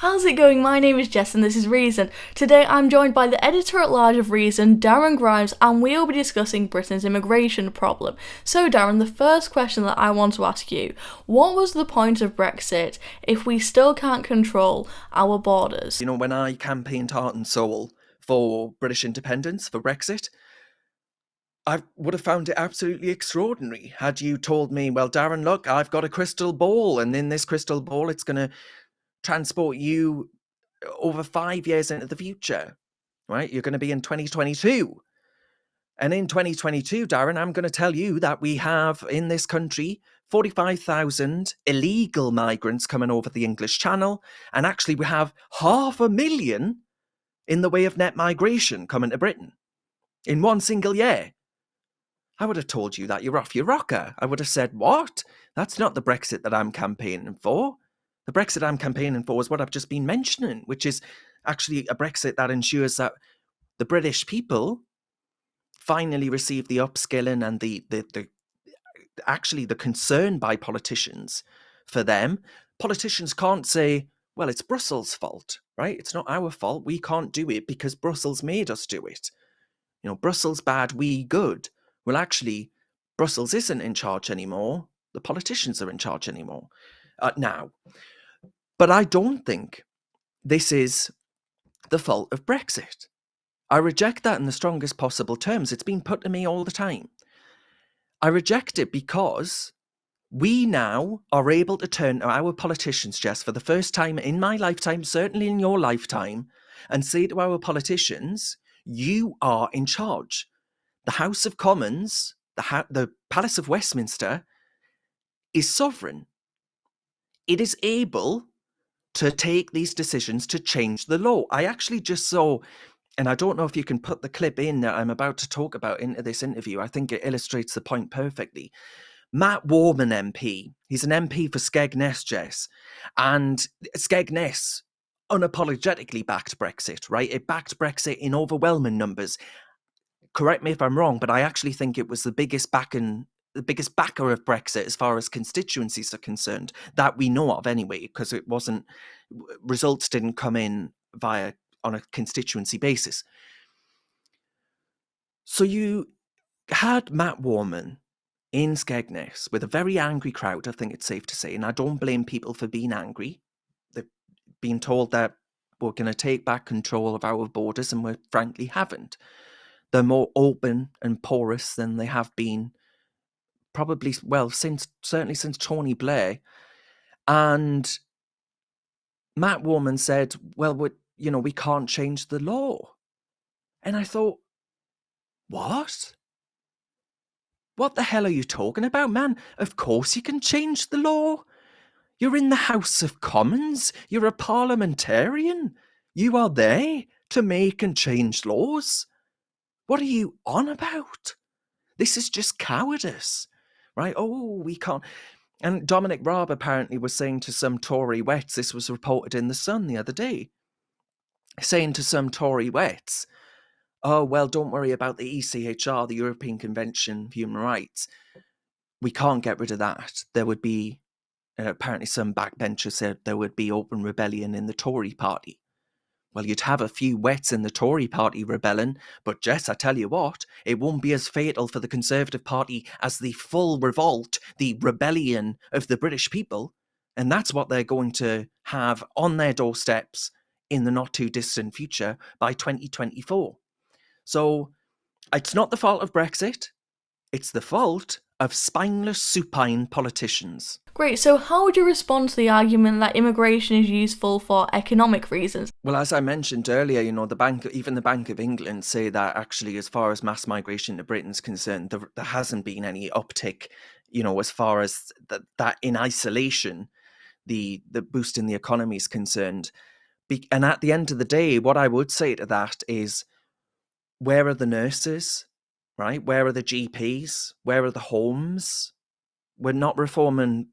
How's it going? My name is Jess and this is Reason. Today I'm joined by the editor-at-large of Reason, Darren Grimes, and we'll be discussing Britain's immigration problem. So Darren, the first question that I want to ask you, what was the point of Brexit if we still can't control our borders? You know, when I campaigned heart and soul for British independence, for Brexit, I would have found it absolutely extraordinary had you told me, well, Darren, look, I've got a crystal ball, and in this crystal ball, it's going to transport you over 5 years into the future, right? You're going to be in 2022. And in 2022, Darren, I'm going to tell you that we have in this country 45,000 illegal migrants coming over the English Channel. And actually, we have 500,000 in the way of net migration coming to Britain in one single year. I would have told you that you're off your rocker. I would have said, what? That's not the Brexit that I'm campaigning for. The Brexit I'm campaigning for is what I've just been mentioning, which is actually a Brexit that ensures that the British people finally receive the upskilling and the actually the concern by politicians for them. Politicians can't say, well, it's Brussels' fault, right? It's not our fault. We can't do it because Brussels made us do it. You know, Brussels bad, we good. Well, actually, Brussels isn't in charge anymore. The politicians are in charge anymore now. But I don't think this is the fault of Brexit. I reject that in the strongest possible terms. It's been put to me all the time. I reject it because we now are able to turn to our politicians, Jess, for the first time in my lifetime, certainly in your lifetime, and say to our politicians, you are in charge. The House of Commons, the Palace of Westminster, is sovereign. It is able to take these decisions to change the law. I actually just saw, and I don't know if you can put the clip in that I'm about to talk about into this interview. I think it illustrates the point perfectly. Matt Warman MP, he's an MP for Skegness, Jess, and Skegness unapologetically backed Brexit, right? It backed Brexit in overwhelming numbers. Correct me if I'm wrong, but I actually think it was the biggest backer of Brexit as far as constituencies are concerned that we know of anyway, because it wasn't results didn't come in via on a constituency basis. So you had Matt Warman in Skegness with a very angry crowd, I think it's safe to say, and I don't blame people for being angry. They've been told that we're going to take back control of our borders, and we frankly haven't. They're more open and porous than they have been probably, well, certainly since Tony Blair. And Matt Warman said, well, we can't change the law. And I thought, what? What the hell are you talking about, man? Of course you can change the law. You're in the House of Commons. You're a parliamentarian. You are there to make and change laws. What are you on about? This is just cowardice, right? Oh, we can't. And Dominic Raab apparently was saying to some Tory wets, this was reported in The Sun the other day, saying to some Tory wets, oh, well, don't worry about the ECHR, the European Convention of Human Rights. We can't get rid of that. There would be, apparently some backbenchers said there would be open rebellion in the Tory party. Well, you'd have a few wets in the Tory party rebelling, but Jess, I tell you what, it won't be as fatal for the Conservative Party as the full revolt, the rebellion of the British people. And that's what they're going to have on their doorsteps in the not too distant future by 2024. So it's not the fault of Brexit. It's the fault of spineless, supine politicians. Great, so how would you respond to the argument that immigration is useful for economic reasons? Well, as I mentioned earlier, even the Bank of England say that actually, as far as mass migration to Britain's concerned, there hasn't been any uptick, as far as that in isolation, the boost in the economy is concerned. And at the end of the day, what I would say to that is, where are the nurses, right? Where are the GPs? Where are the homes? We're not reforming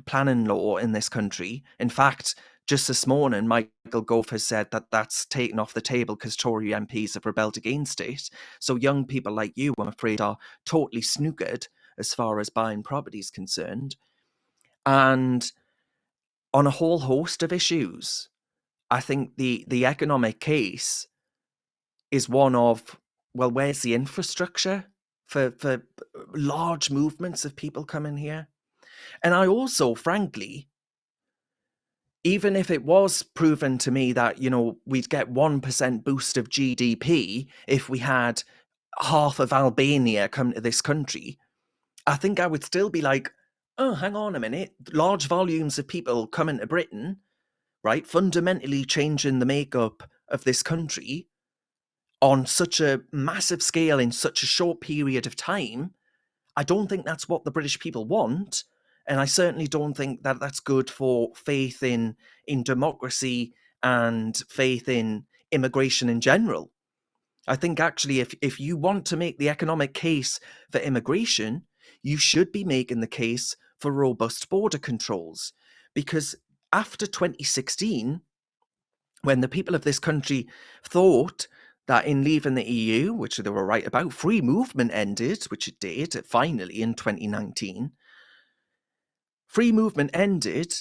planning law in this country. In fact, just this morning, Michael Gove has said that that's taken off the table because Tory MPs have rebelled against it. So young people like you, I'm afraid, are totally snookered as far as buying property is concerned. And on a whole host of issues, I think the economic case is one of, well, where's the infrastructure for large movements of people coming here? And I also, frankly, even if it was proven to me that, we'd get 1% boost of GDP if we had half of Albania come to this country, I think I would still be like, oh, hang on a minute. Large volumes of people coming to Britain, right? Fundamentally changing the makeup of this country on such a massive scale in such a short period of time. I don't think that's what the British people want. And I certainly don't think that that's good for faith in democracy and faith in immigration in general. I think actually, if you want to make the economic case for immigration, you should be making the case for robust border controls. Because after 2016, when the people of this country thought that in leaving the EU, which they were right about, free movement ended, which it did finally in 2019, free movement ended,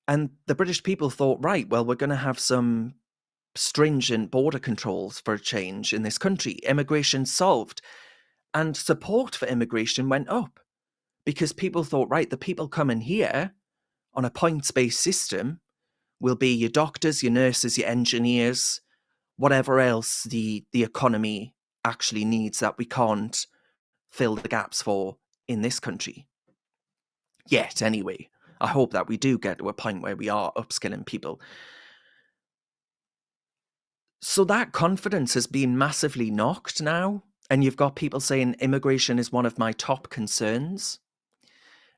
and the British people thought, right, well, we're going to have some stringent border controls for a change in this country. Immigration solved, and support for immigration went up because people thought, right, the people coming here on a points-based system will be your doctors, your nurses, your engineers, whatever else the economy actually needs that we can't fill the gaps for in this country. Yet, anyway. I hope that we do get to a point where we are upskilling people. So that confidence has been massively knocked now, and you've got people saying immigration is one of my top concerns.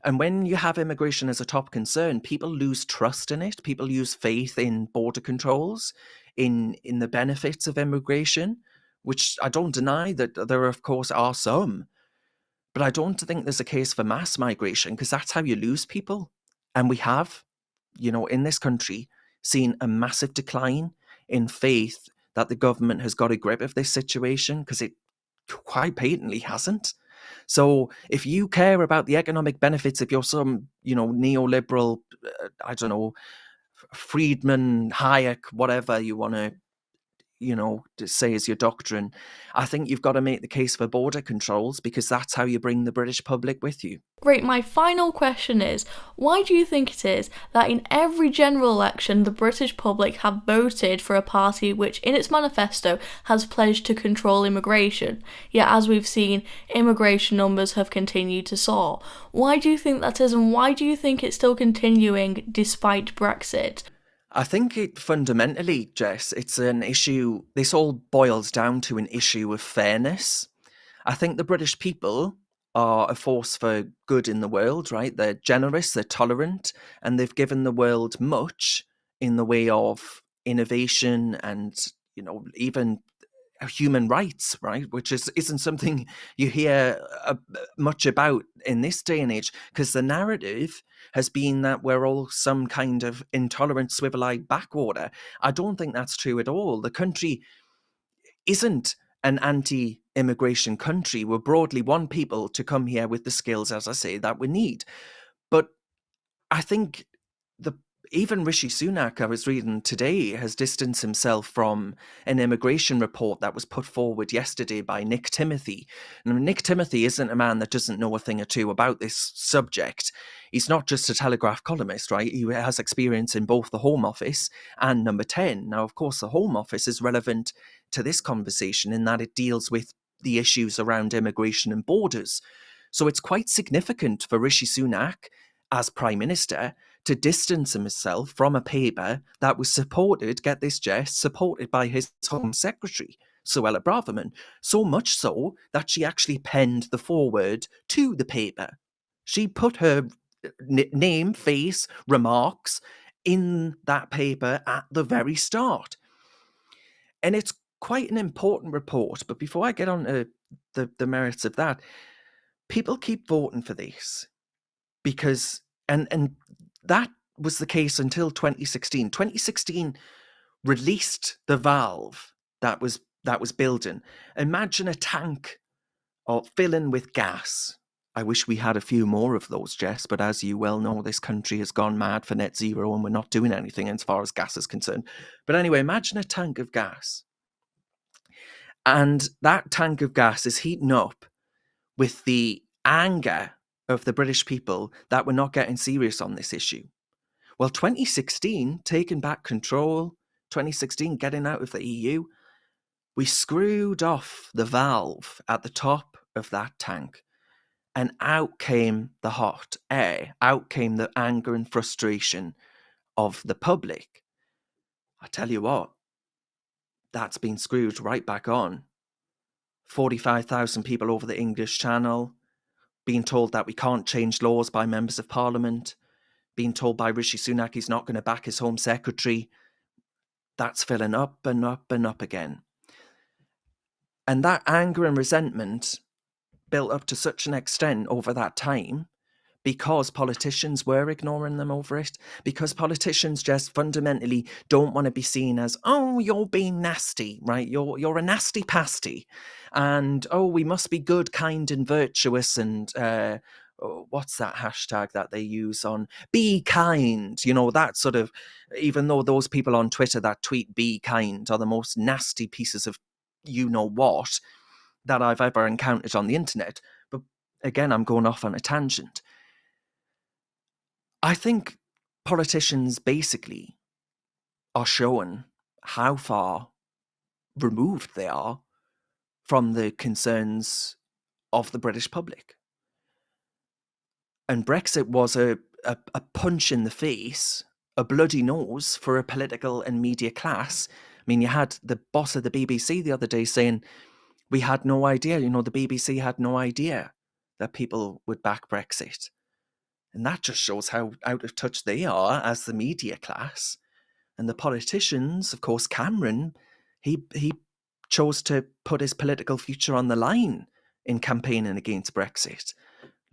And when you have immigration as a top concern, people lose trust in it. People lose faith in border controls, in the benefits of immigration, which I don't deny that there, of course, are some. But I don't think there's a case for mass migration because that's how you lose people. And we have, in this country, seen a massive decline in faith that the government has got a grip of this situation because it quite patently hasn't. So if you care about the economic benefits, if you're some, neoliberal, I don't know, Friedman, Hayek, whatever you want to, to say is your doctrine, I think you've got to make the case for border controls because that's how you bring the British public with you. Great, my final question is, why do you think it is that in every general election the British public have voted for a party which in its manifesto has pledged to control immigration, yet as we've seen, immigration numbers have continued to soar? Why do you think that is, and why do you think it's still continuing despite Brexit? I think it fundamentally, Jess, it's an issue, this all boils down to an issue of fairness. I think the British people are a force for good in the world, right? They're generous, they're tolerant, and they've given the world much in the way of innovation and, even human rights, right? Which isn't something you hear much about in this day and age, because the narrative has been that we're all some kind of intolerant, swivel-eyed backwater. I don't think that's true at all. The country isn't an anti-immigration country. We broadly want people to come here with the skills, as I say, that we need. But I think the even Rishi Sunak, I was reading today, has distanced himself from an immigration report that was put forward yesterday by Nick Timothy. And Nick Timothy isn't a man that doesn't know a thing or two about this subject. He's not just a Telegraph columnist, right? He has experience in both the Home Office and Number 10. Now, of course, the Home Office is relevant to this conversation in that it deals with the issues around immigration and borders. So it's quite significant for Rishi Sunak as Prime Minister to distance himself from a paper that was supported, get this, Jess, supported by his Home Secretary, Suella Braverman, so much so that she actually penned the foreword to the paper. She put her name, face, remarks in that paper at the very start. And it's quite an important report, but before I get on to the merits of that, people keep voting for this because and that was the case until 2016. 2016 released the valve that was building. Imagine a tank filling with gas, I wish we had a few more of those, Jess, but as you well know, this country has gone mad for net zero and we're not doing anything as far as gas is concerned. But anyway, imagine a tank of gas. And that tank of gas is heating up with the anger of the British people that we're not getting serious on this issue. Well, 2016, taking back control, 2016, getting out of the EU, we screwed off the valve at the top of that tank. And out came the hot air, out came the anger and frustration of the public. I tell you what, that's been screwed right back on. 45,000 people over the English Channel, being told that we can't change laws by members of Parliament, being told by Rishi Sunak he's not going to back his Home Secretary. That's filling up and up and up again. And that anger and resentment built up to such an extent over that time because politicians were ignoring them over it, because politicians just fundamentally don't want to be seen as, oh, you're being nasty, right? You're a nasty pasty. And, oh, we must be good, kind and virtuous and what's that hashtag that they use on be kind, that sort of, even though those people on Twitter that tweet be kind are the most nasty pieces of what that I've ever encountered on the internet. But again, I'm going off on a tangent. I think politicians basically are showing how far removed they are from the concerns of the British public. And Brexit was a punch in the face, a bloody nose for a political and media class. I mean, you had the boss of the BBC the other day saying, we had no idea, the BBC had no idea that people would back Brexit. And that just shows how out of touch they are as the media class. And the politicians, of course, Cameron, he chose to put his political future on the line in campaigning against Brexit.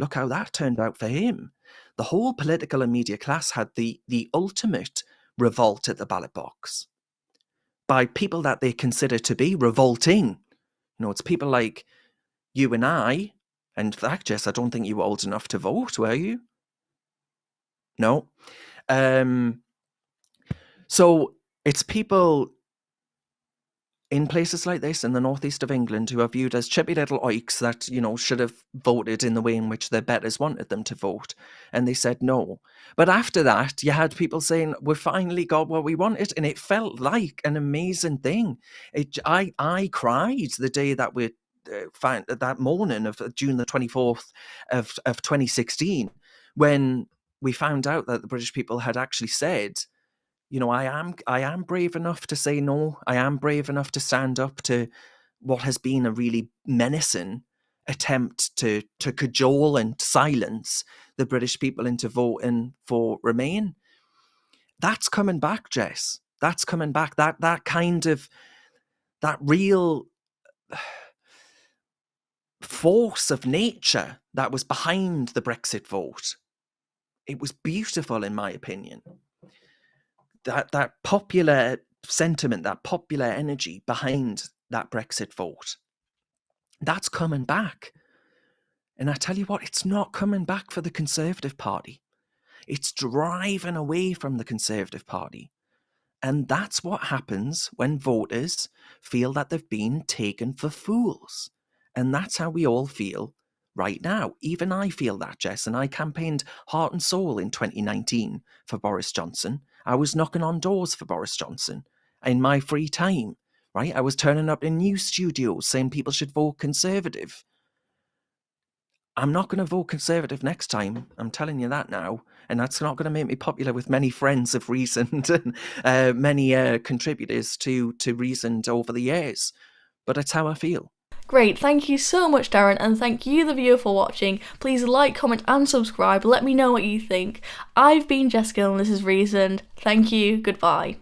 Look how that turned out for him. The whole political and media class had the ultimate revolt at the ballot box by people that they consider to be revolting. It's people like you and I. And in fact, Jess, I don't think you were old enough to vote, were you? No. So it's people in places like this in the northeast of England who are viewed as chippy little oiks that, should have voted in the way in which their betters wanted them to vote. And they said no. But after that, you had people saying, we finally got what we wanted. And it felt like an amazing thing. I cried the day that we found that morning of June the 24th of 2016, when we found out that the British people had actually said, I am brave enough to say no. I am brave enough to stand up to what has been a really menacing attempt to cajole and silence the British people into voting for Remain. That's coming back, Jess. That's coming back. That kind of, that real force of nature that was behind the Brexit vote. It was beautiful, in my opinion. That popular sentiment, that popular energy behind that Brexit vote, that's coming back. And I tell you what, it's not coming back for the Conservative Party. It's driving away from the Conservative Party. And that's what happens when voters feel that they've been taken for fools. And that's how we all feel right now. Even I feel that, Jess, and I campaigned heart and soul in 2019 for Boris Johnson. I was knocking on doors for Boris Johnson in my free time, right? I was turning up in news studios saying people should vote Conservative. I'm not going to vote Conservative next time. I'm telling you that now. And that's not going to make me popular with many friends of Reason and many contributors to Reason over the years. But it's how I feel. Great, thank you so much, Darren, and thank you, the viewer, for watching. Please like, comment and subscribe. Let me know what you think. I've been Jess Gill and this is Reasoned. Thank you, goodbye.